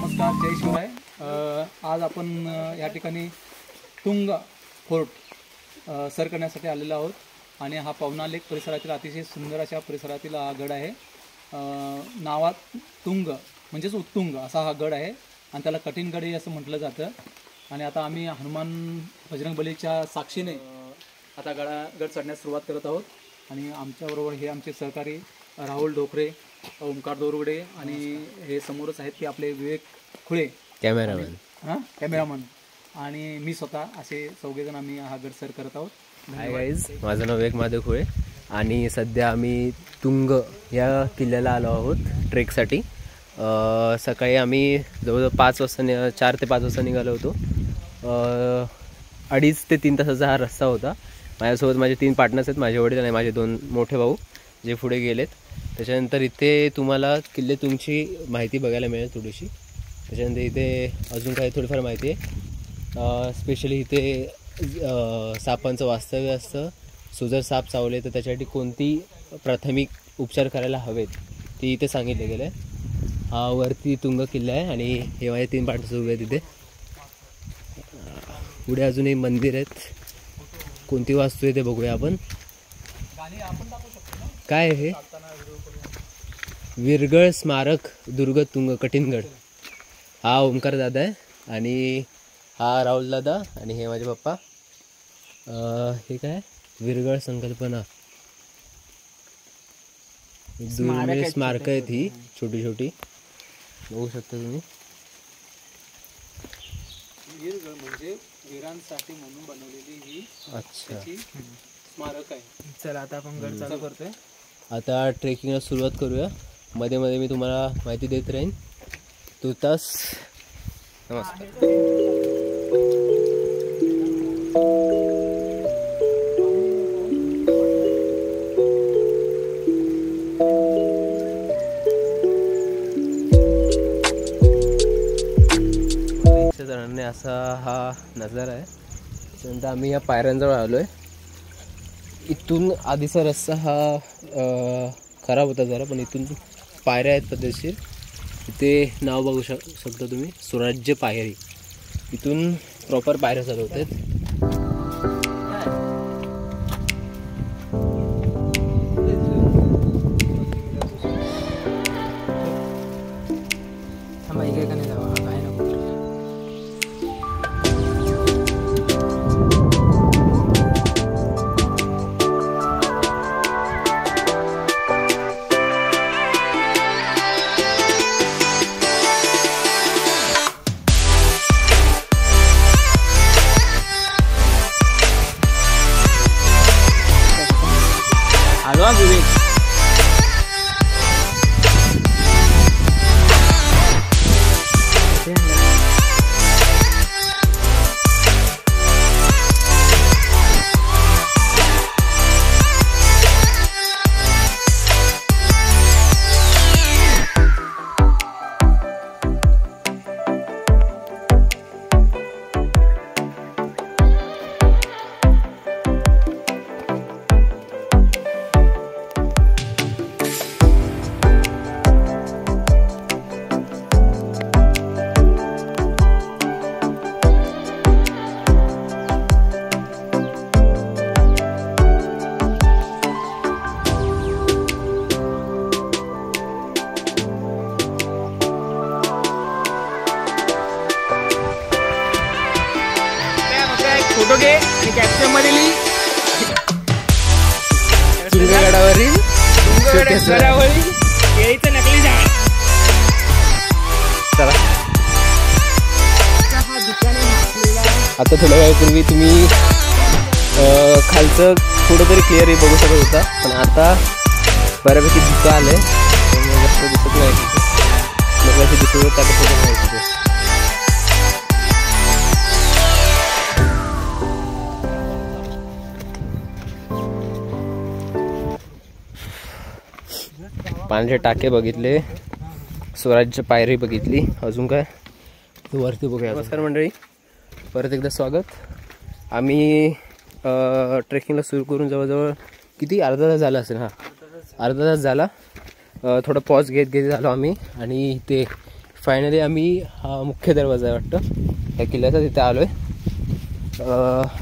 नमस्कार, जय शिवराय. आज आपण या ठिकाणी तुंग फोर्ट सर करण्यासाठी आलेलो आहोत आणि हा पवना लेक परिसरातील अतिशय सुंदर अशा परिसरातील हा गड आहे. नावात तुंग म्हणजेच उत्तुंग असा हा गड आहे आणि त्याला कठीण गड असं म्हटलं जातं. आणि आता आम्ही हनुमान बजरंगबलीच्या साक्षीने आता गड चढण्यास सुरुवात करत आहोत. आणि आमच्याबरोबर हे आमचे सहकारी राहुल ढोकरे, ओमकार दोरवडे आणि हे समोरच आहेत की आपले विवेक खुळे कॅमेरामन आणि मी स्वतः असे चौघेजण आम्ही हा गड सर करत आहोत. हाय गाईज, माझं नाव विवेक महादेव खुळे आणि सध्या आम्ही तुंग या किल्ल्याला आलो आहोत ट्रेकसाठी. सकाळी आम्ही जवळजवळ 4 ते 5 वाजता निघालो होतो. 2.5 ते 3 तासाचा हा रस्ता होता. माझ्यासोबत माझे 3 पार्टनर्स आहेत, माझे वडील आणि माझे 2 मोठे भाऊ जे पुढे गेलेत. त्याच्यानंतर इथे तुम्हाला किल्ले तुंगची माहिती बघायला मिळेल थोडीशी. त्याच्यानंतर इथे अजून काही थोडीफार माहिती आहे. स्पेशली इथे सापांचं वास्तव्य असतं. जर साप चावले तर त्याच्यासाठी कोणती प्राथमिक उपचार करायला हवेत ते इथे सांगितले गेले आहे. हा वरती तुंग किल्ला आहे आणि हे माझे 3 पार्टनर्स उभे आहेत इथे. पुढे अजूनही मंदिर आहेत. कोणती वास्तू आहे ते बघूया आपण. काय आहे? विरगळ स्मारक दुर्ग तुंग कठीणगड. हा ओमकार दादा आहे आणि हा राहुल दादा आणि हे माझे पप्पा. हे काय विरगळ संकल्पना दुर्मिळ स्मारक आहेत ही छोटी छोटी, बघू शकता तुम्ही. वीरगळ म्हणजे वीरांसाठी म्हणून बनवलेली ही स्मारक आहे. चला आता आपण गड चालू करतोय. आता ट्रेकिंगला सुरुवात करूया. मध्ये मध्ये मी तुम्हाला माहिती देत राहीन. तुर्तास नमस्कार. जणांनी असा हा नजारा आहे. त्यानंतर आम्ही या पायऱ्यांजवळ आलो आहे. इथून आधीचा रस्ता हा खराब होता जरा, पण इथून पायऱ्या आहेत पद्धतशीर. इथे नाव बघू शकता तुम्ही, स्वराज्य पायरी. इथून प्रॉपर पायऱ्या चालवत आहेत. फोटो घे आणि कॅप्शन मध्ये लिही तुंगगडावरील केळीचं नकली झाड. चला आता थोड्या वेळापूर्वी तुम्ही खालचं थोडं तरी क्लिअर बघू शकत होता, पण आता बऱ्यापैकी धुकं आलंय. जास्त दिसत नाही. मग दिसत होतं आता फोटो नाही. पाण्याचे टाके बघितले, स्वराज्य पायरी बघितली. अजून काय वरती बघूया. नमस्कार मंडळी, परत एकदा स्वागत. आम्ही ट्रेकिंगला सुरू करून जवळजवळ किती अर्धा तास झाला असेल. अर्धा तास झाला. थोडा पॉज घेत झालो आम्ही आणि ते फायनली आम्ही हा मुख्य दरवाजा आहे वाटतं त्या किल्ल्याचा, तिथे आलो आहे.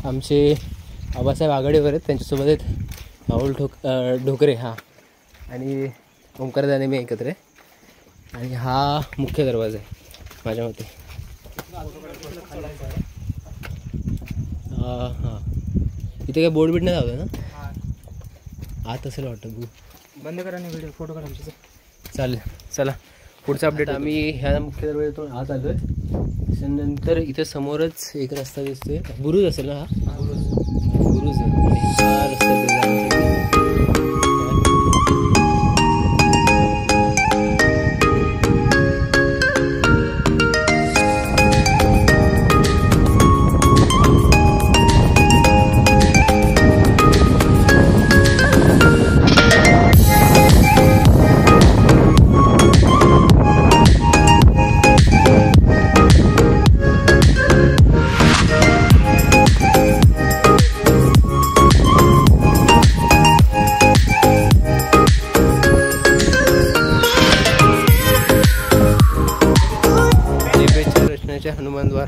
आमचे आबासाहेब आघाडीवर आहेत, त्यांच्यासोबत आहेत राहुल ढोकरे हा आणि ओंकार दाने मी एकत्र आहे. आणि हा मुख्य दरवाजा आहे माझ्या मते. हां इथे काय बोर्ड बीड नाही लावलं ना? आत असेल वाटतं. बंद करा आणि व्हिडिओ फोटो काढा. चालेल चला पुढचा अपडेट. आम्ही ह्या मुख्य दरवाजातून आत आलो आहे. त्याच्यानंतर इथे समोरच एक रस्ता दिसतोय, बुरुज असेल ना? हा बुरुज आहे आणि हा रस्ता हनुमान द्वार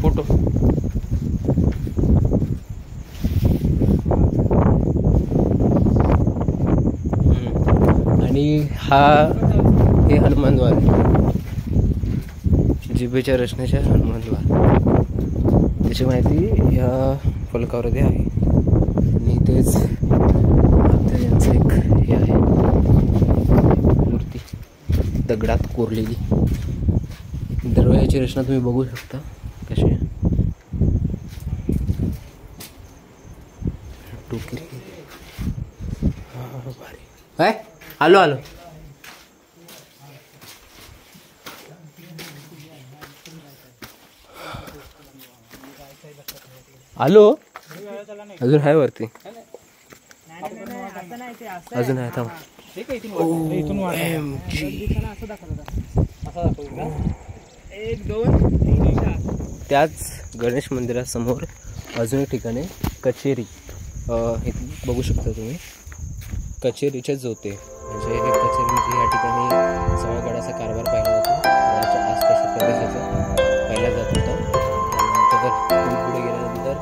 फोटो. आणि हे हनुमान द्वार आहे, जिभेच्या रचनेच्या हनुमान द्वार. त्याची माहिती या फलकावरती आहे. आणि तेच यांचं एक हे आहे मूर्ती दगडात कोरलेली. दरवाजाची रचना तुम्ही बघू शकता कशी आहे. टोकरी काय आलो आलो. आलो अजून आहे वरती, अजून आहे. थांब त्याच गणेश मंदिरासमोर अजून एक ठिकाणी कचेरी हे बघू शकता तुम्ही. कचेरीचे जोते म्हणजे हे कचेरी म्हणजे या ठिकाणी सगळ्या गडाचा कारभार पाहिला जातो. गडाच्या आसपासच्या प्रदेशाचा पाहिला जात होता. त्यानंतर पुढे गेल्यानंतर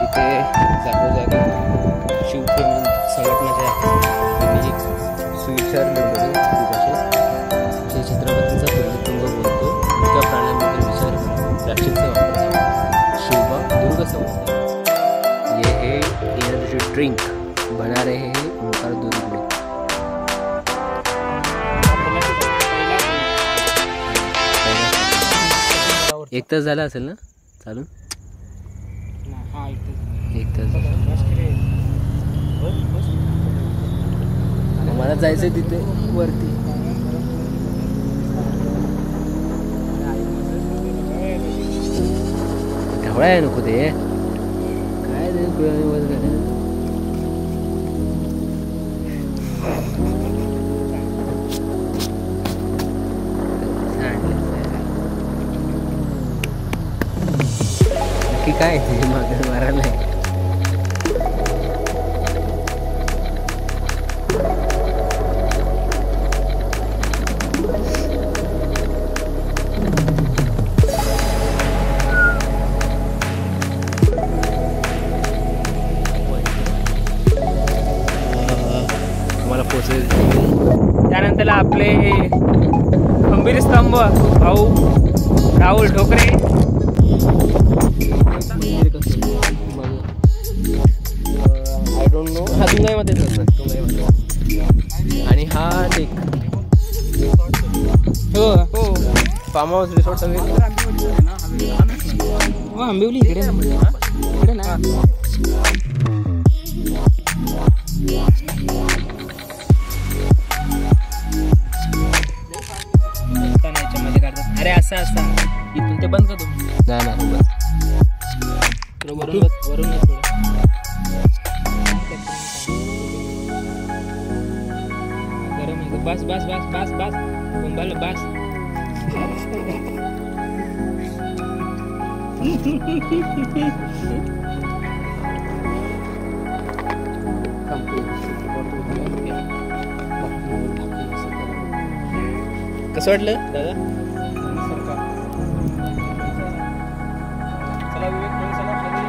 इथे जागोजागी शिवप्रेमी संघटना ज्या आहेत त्यांनी एक सुविचार लिहिलेले जे छत्रपतींचा पूर्णतुंग बोलतो इतक्या प्राण्यांबद्दल विचार राक्षीचा वापर झाला. शिवबा दुर्ग संबंध ये है एनर्जी ड्रिंक बना रहे हैं ओंकार दुर्ग. एक तास झाला असेल ना चालून? एक तास. मला जायचंय तिथे वरती. ढवळा आहे नको ते काय ते नक्की काय मागे मारायला. त्यानंतर आपले खंबीर स्तंभ भाऊ Rahul Dhokare. I don't know. हा तुंगाईमध्ये तुंगाईमध्ये. आणि हा टेक हो हो फार्म हाऊस रिसॉर्ट सगळे आंबिवली इकडे इकडे ना. अरे असं इथून ते बंद करतो. नाही नाही वरून गरम आहे. बस बस बस बस बस कुंभाला बस. कसं वाटलं दादा? चला विवेक, पुढे चला खाली.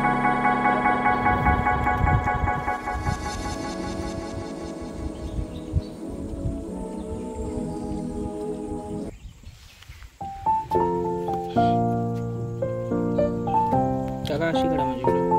काका अशी कडा माझ्याकडे.